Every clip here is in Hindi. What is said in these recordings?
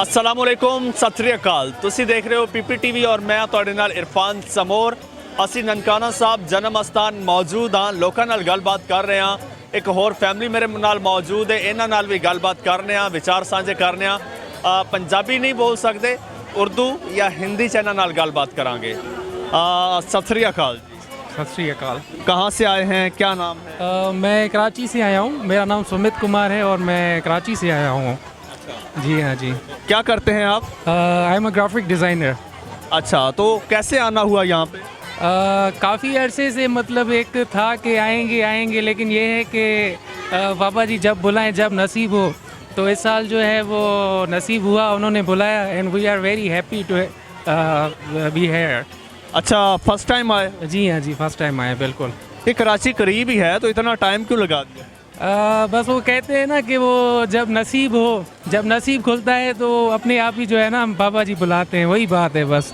अस्सलामुअलैकुम सत श्री अकाल। तुसी देख रहे हो PPTV और मैं ਤੁਹਾਡੇ ਨਾਲ इरफान समोर। ਅਸੀਂ ਨਨਕਾਣਾ ਸਾਹਿਬ जन्म ਅਸਥਾਨ मौजूद हाँ। लोगों नाल गलबात कर रहे हैं। एक होर फैमिली मेरे नाल मौजूद है, इन्हां नाल भी गलबात करने आ, विचार साझे करने आ। पंजाबी नहीं बोल सकते, उर्दू या हिंदी च इन्हां नाल गलबात करांगे। सत श्री अकाल। सत श्री अकाल। कहाँ से आए हैं, क्या नाम है? मैं कराची से आया हूँ। मेरा नाम सुमित कुमार है और मैं कराची से आया हूँ। जी हाँ जी। क्या करते हैं आप? I am a graphic designer. अच्छा, तो कैसे आना हुआ यहाँ पे? काफ़ी अरसे से मतलब एक था कि आएंगे, लेकिन ये है कि बाबा जी जब बुलाएं, जब नसीब हो। तो इस साल जो है वो नसीब हुआ, उन्होंने बुलाया and we are very happy to be here. अच्छा, फर्स्ट टाइम आए? जी हाँ जी, फर्स्ट टाइम आए बिल्कुल। ये कराची करीब ही है, तो इतना टाइम क्यों लगा दिया? बस वो कहते हैं ना कि वो जब नसीब हो, जब नसीब खुलता है तो अपने आप ही जो है ना बाबा जी बुलाते हैं, वही बात है बस।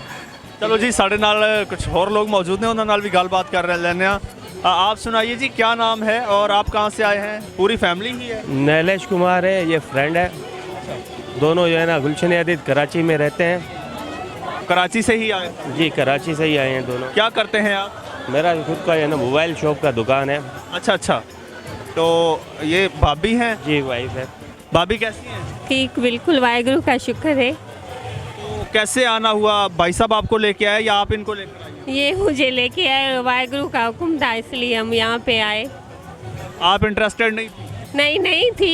चलो जी, साढ़े नाल कुछ और लोग मौजूद हैं, उन्होंने नाल भी गलबात कर रहे लेने। आप सुनाइए जी, क्या नाम है और आप कहाँ से आए हैं? पूरी फैमिली ही है? नैलेश कुमार है, ये फ्रेंड है। दोनों जो है ना गुलशन अदीद कराची में रहते हैं। कराची से ही आए? जी, कराची से ही आए हैं दोनों। क्या करते हैं आप? मेरा खुद का है ना मोबाइल शॉप का दुकान है। अच्छा अच्छा, तो ये भाभी हैं? जी, वाइफ है। भाभी कैसी हैं? ठीक, बिल्कुल वाहेगुरु का शुक्र है। तो कैसे आना हुआ? भाई साहब आपको लेके आए या आप इनको लेकर आए? ये मुझे लेके आए, वाहेगुरु का हुक्म था इसलिए हम यहाँ पे आए। आप इंटरेस्टेड नहीं थी? नहीं थी,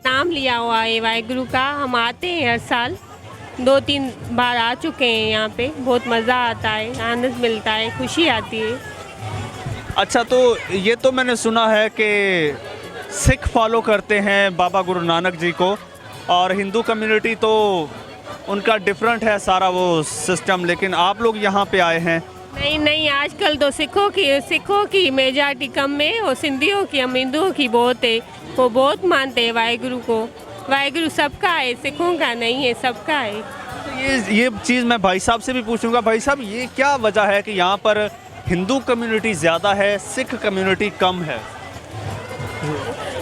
नाम लिया हुआ है वाहेगुरु का। हम आते हैं हर साल, 2-3 बार आ चुके हैं यहाँ पे। बहुत मज़ा आता है, आनंद मिलता है, खुशी आती है। अच्छा, तो ये तो मैंने सुना है कि सिख फॉलो करते हैं बाबा गुरु नानक जी को, और हिंदू कम्युनिटी तो उनका डिफरेंट है सारा वो सिस्टम, लेकिन आप लोग यहाँ पे आए हैं। नहीं, आजकल तो सिखों की मेजॉरिटी कम है और सिंधियों की, हम हिंदुओं की बहुत है। वो बहुत मानते हैं वाहेगुरु को। वाहेगुरु सबका है, सिखों का नहीं है, सबका है। तो ये चीज़ मैं भाई साहब से भी पूछूंगा। भाई साहब, ये क्या वजह है कि यहाँ पर हिंदू कम्युनिटी ज़्यादा है, सिख कम्युनिटी कम है?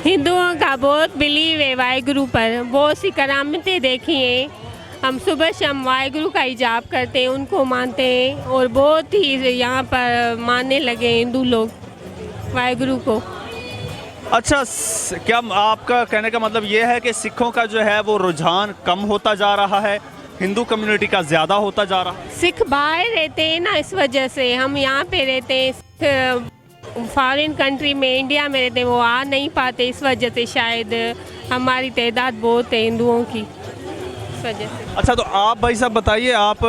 हिंदुओं का बहुत बिलीव है वाहेगुरु पर, बहुत सी करामतें देखी हैं। हम सुबह शाम वाहेगुरु का ही जाप करते हैं, उनको मानते हैं और बहुत ही यहाँ पर मानने लगे हिंदू लोग वाहेगुरु को। अच्छा, क्या आपका कहने का मतलब ये है कि सिखों का जो है वो रुझान कम होता जा रहा है, हिंदू कम्युनिटी का ज़्यादा होता जा रहा है? सिख बाहर रहते हैं ना, इस वजह से। हम यहाँ पे रहते हैं, फॉरेन कंट्री में, इंडिया में रहते हैं, वो आ नहीं पाते, इस वजह से शायद हमारी तादाद बहुत है हिंदुओं की, इस वजह से। अच्छा, तो आप भाई साहब बताइए, आप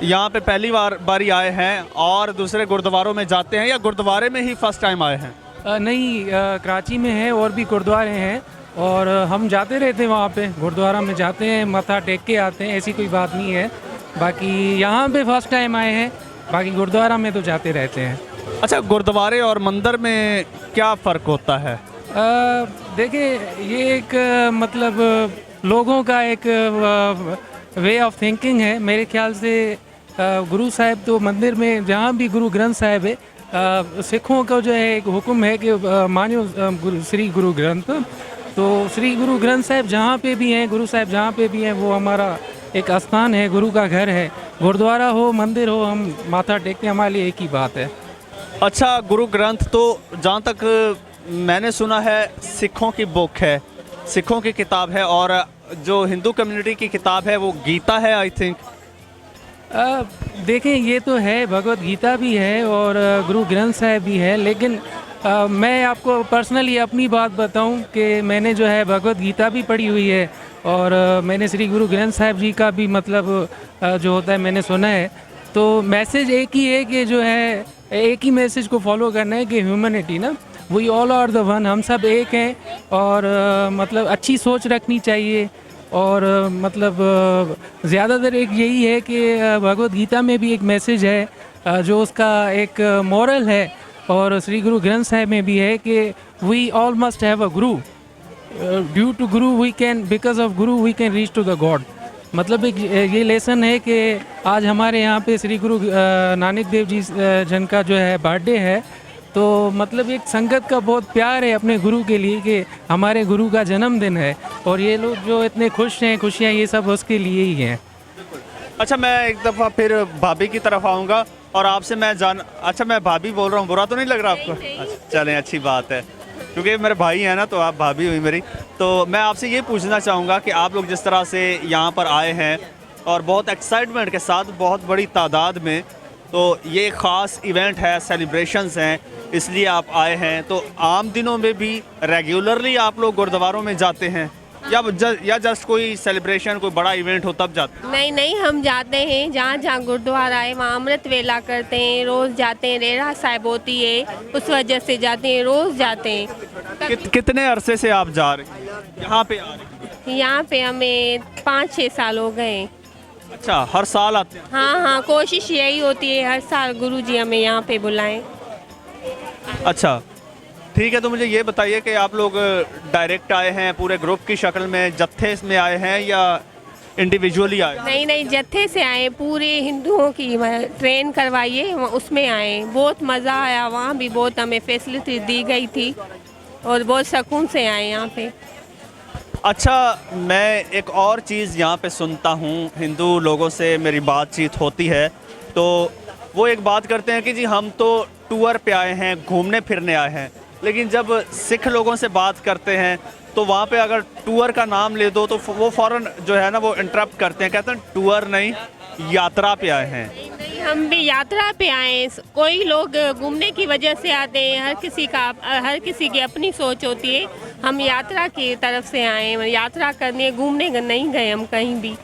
यहाँ पे पहली बारी आए हैं और दूसरे गुरुद्वारों में जाते हैं या गुरुद्वारे में ही फर्स्ट टाइम आए हैं? नहीं, कराची में है और भी गुरुद्वारे हैं और हम जाते रहते हैं वहाँ पे। गुरुद्वारा में जाते हैं, मत्था टेक के आते हैं, ऐसी कोई बात नहीं है। बाकी यहाँ पे फर्स्ट टाइम आए हैं, बाकी गुरुद्वारा में तो जाते रहते हैं। अच्छा, गुरुद्वारे और मंदिर में क्या फ़र्क होता है? देखिए, ये एक मतलब लोगों का एक वे ऑफ थिंकिंग है। मेरे ख्याल से गुरु साहिब तो मंदिर में, जहाँ भी गुरु ग्रंथ साहिब है, सिखों का जो है एक हुक्म है कि मानियो श्री गुरु ग्रंथ। तो श्री गुरु ग्रंथ साहिब जहाँ पे भी हैं, गुरु साहिब जहाँ पे भी हैं, वो हमारा एक स्थान है, गुरु का घर है। गुरुद्वारा हो, मंदिर हो, हम माथा टेकते हैं, हमारे लिए एक ही बात है। अच्छा, गुरु ग्रंथ तो जहाँ तक मैंने सुना है सिखों की बुक है, सिखों की किताब है, और जो हिंदू कम्युनिटी की किताब है वो गीता है, आई थिंक। देखें, ये तो है, भगवत गीता भी है और गुरु ग्रंथ साहिब भी है, लेकिन मैं आपको पर्सनली अपनी बात बताऊं कि मैंने जो है भगवत गीता भी पढ़ी हुई है और मैंने श्री गुरु ग्रंथ साहिब जी का भी मतलब जो होता है मैंने सुना है। तो मैसेज एक ही है कि जो है एक ही मैसेज को फॉलो करना है कि ह्यूमैनिटी ना, we all are the one, हम सब एक हैं और मतलब अच्छी सोच रखनी चाहिए। और मतलब ज़्यादातर एक यही है कि भगवत गीता में भी एक मैसेज है जो उसका एक मॉरल है, और श्री गुरु ग्रंथ साहिब में भी है कि we all must have a guru, due to guru we can, because of guru we can reach to the god. मतलब एक ये लेसन है कि आज हमारे यहाँ पे श्री गुरु नानक देव जी जन का जो है बर्थडे है, तो मतलब एक संगत का बहुत प्यार है अपने गुरु के लिए कि हमारे गुरु का जन्मदिन है और ये लोग जो इतने खुश हैं, खुशियाँ ये सब उसके लिए ही हैं। अच्छा, मैं एक दफ़ा फिर भाभी की तरफ आऊँगा और आपसे मैं अच्छा, मैं भाभी बोल रहा हूँ, बुरा तो नहीं लग रहा आपको? अच्छा, चलें, अच्छी बात है, क्योंकि मेरे भाई हैं ना, तो आप भाभी हुई मेरी। तो मैं आपसे ये पूछना चाहूँगा कि आप लोग जिस तरह से यहाँ पर आए हैं और बहुत एक्साइटमेंट के साथ, बहुत बड़ी तादाद में, तो ये ख़ास इवेंट है, सेलिब्रेशंस हैं, इसलिए आप आए हैं। तो आम दिनों में भी रेगुलरली आप लोग गुरुद्वारों में जाते हैं या जस्ट कोई सेलिब्रेशन, कोई बड़ा इवेंट हो तब जाते हैं? नहीं नहीं, हम जाते हैं जहाँ जहाँ गुरुद्वारा है वहाँ अमृत वेला करते हैं, रोज़ जाते हैं। रेरा साहिब होती है, उस वजह से जाते हैं, रोज़ जाते हैं। कितने अरसे से आप जा रहे हैं यहाँ पे? आ रहे हैं यहाँ पे हमें 5-6 साल हो गए। अच्छा, हर साल आते हैं? हाँ हाँ, कोशिश यही होती है हर साल गुरुजी हमें यहाँ पे बुलाएं। अच्छा, ठीक है। तो मुझे ये बताइए कि आप लोग डायरेक्ट आए हैं, पूरे ग्रुप की शक्ल में, जत्थे में आए हैं या इंडिविजुअली आए? नहीं नहीं, जत्थे से आए, पूरे हिंदुओं की ट्रेन करवाइए, उसमें आए। बहुत मज़ा आया, वहाँ भी बहुत हमें फैसिलिटी दी गई थी और बहुत सुकून से आए यहाँ पे। अच्छा, मैं एक और चीज़ यहाँ पे सुनता हूँ, हिंदू लोगों से मेरी बातचीत होती है तो वो एक बात करते हैं कि जी हम तो टूर पे आए हैं, घूमने फिरने आए हैं, लेकिन जब सिख लोगों से बात करते हैं तो वहाँ पे अगर टूर का नाम ले दो तो वो फ़ौरन जो है ना वो इंटरप्ट करते हैं, कहते हैं टूर नहीं, यात्रा पे आए हैं। नहीं, हम भी यात्रा पे आए। कोई लोग घूमने की वजह से आते हैं, हर किसी की अपनी सोच होती है। हम यात्रा की तरफ से आए, यात्रा करने, घूमने नहीं गए हम कहीं भी।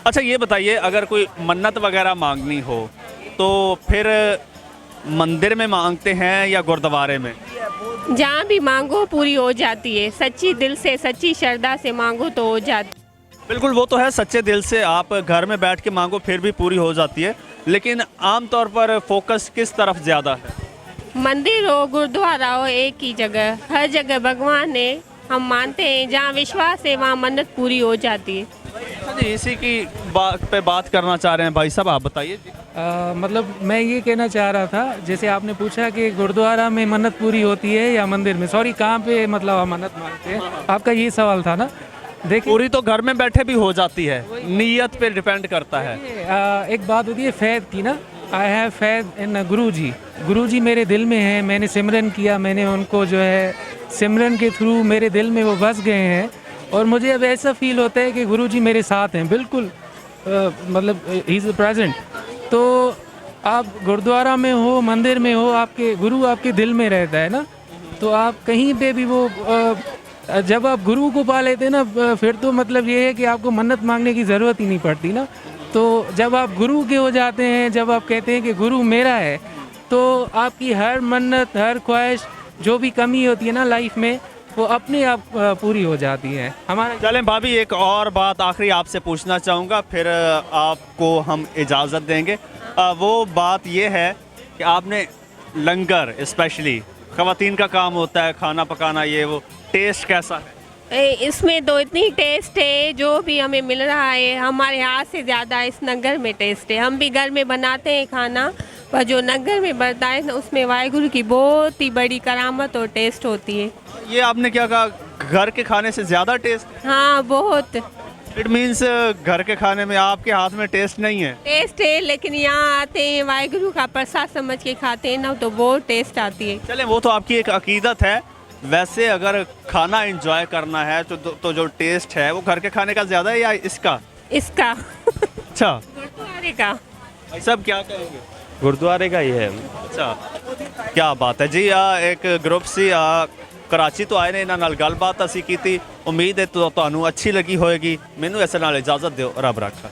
अच्छा, ये बताइए, अगर कोई मन्नत वगैरह मांगनी हो तो फिर मंदिर में मांगते हैं या गुरुद्वारे में? जहाँ भी मांगो पूरी हो जाती है, सच्ची दिल से, सच्ची श्रद्धा से मांगो तो हो जाती। बिल्कुल, वो तो है, सच्चे दिल से आप घर में बैठ के मांगो फिर भी पूरी हो जाती है, लेकिन आमतौर पर फोकस किस तरफ ज़्यादा है? मंदिर हो, गुरुद्वारा हो, एक ही जगह, हर जगह भगवान है। हम मानते हैं, जहाँ विश्वास है वहाँ मन्नत पूरी हो जाती है। जी, इसी की बात करना चाह रहे हैं भाई साहब, आप बताइए जी। मतलब मैं ये कहना चाह रहा था, जैसे आपने पूछा कि गुरुद्वारा में मन्नत पूरी होती है या मंदिर में, सॉरी कहाँ पे मतलब आप मन्नत मांगते हैं, आपका ये सवाल था ना? देखिए, पूरी तो घर में बैठे भी हो जाती है, नीयत पे डिपेंड करता है। एक बात होती है फैद की ना, आई हैव फैद इन गुरुजी। गुरुजी मेरे दिल में है, मैंने सिमरन किया, मैंने उनको जो है सिमरन के थ्रू मेरे दिल में वो बस गए हैं और मुझे अब ऐसा फील होता है कि गुरुजी मेरे साथ हैं, बिल्कुल मतलब ही इज़ प्रेजेंट। तो आप गुरुद्वारा में हो, मंदिर में हो, आपके गुरु आपके दिल में रहता है ना, तो आप कहीं पे भी वो जब आप गुरु को पा लेते हैं ना, फिर तो मतलब ये है कि आपको मन्नत मांगने की ज़रूरत ही नहीं पड़ती ना। तो जब आप गुरु के हो जाते हैं, जब आप कहते हैं कि गुरु मेरा है, तो आपकी हर मन्नत, हर ख्वाहिश, जो भी कमी होती है ना लाइफ में, वो अपने आप पूरी हो जाती है। हमारा चलें भाभी, एक और बात आखिरी आपसे पूछना चाहूँगा, फिर आपको हम इजाज़त देंगे। वो बात ये है कि आपने लंगर, स्पेशली ख़वातीन का काम होता है खाना पकाना, ये वो टेस्ट कैसा है? इसमें तो इतनी टेस्ट है, जो भी हमें मिल रहा है हमारे हाथ से ज़्यादा इस नगर में टेस्ट है। हम भी घर में बनाते हैं खाना, पर जो नगर में बनता है ना, उसमें वाहिगुरु की बहुत ही बड़ी करामत और टेस्ट होती है। ये आपने क्या कहा, घर के खाने से ज़्यादा टेस्ट? हाँ, बहुत इट मीन्स घर के खाने में आपके हाथ में टेस्ट नहीं है? टेस्ट है, लेकिन यहाँ आते हैं वाहिगुरु का प्रसाद समझ के खाते हैं ना, तो बहुत टेस्ट आती है। चलें, वो तो आपकी एक अकीदत है। वैसे अगर खाना एंजॉय करना है तो जो टेस्ट है वो घर के खाने का ज़्यादा है या इसका? इसका अच्छा, गुरुद्वारे का। भाई साहब क्या कहेंगे? गुरुद्वारे का ही है। अच्छा, क्या बात है जी। एक ग्रुप सी कराची तो आए ने, इन्हां नाल गलबात असी कीती, उम्मीद है तो ਤੁਹਾਨੂੰ अच्छी लगी होएगी। मैनू इस नाल इजाज़त दिओ, रब रखा।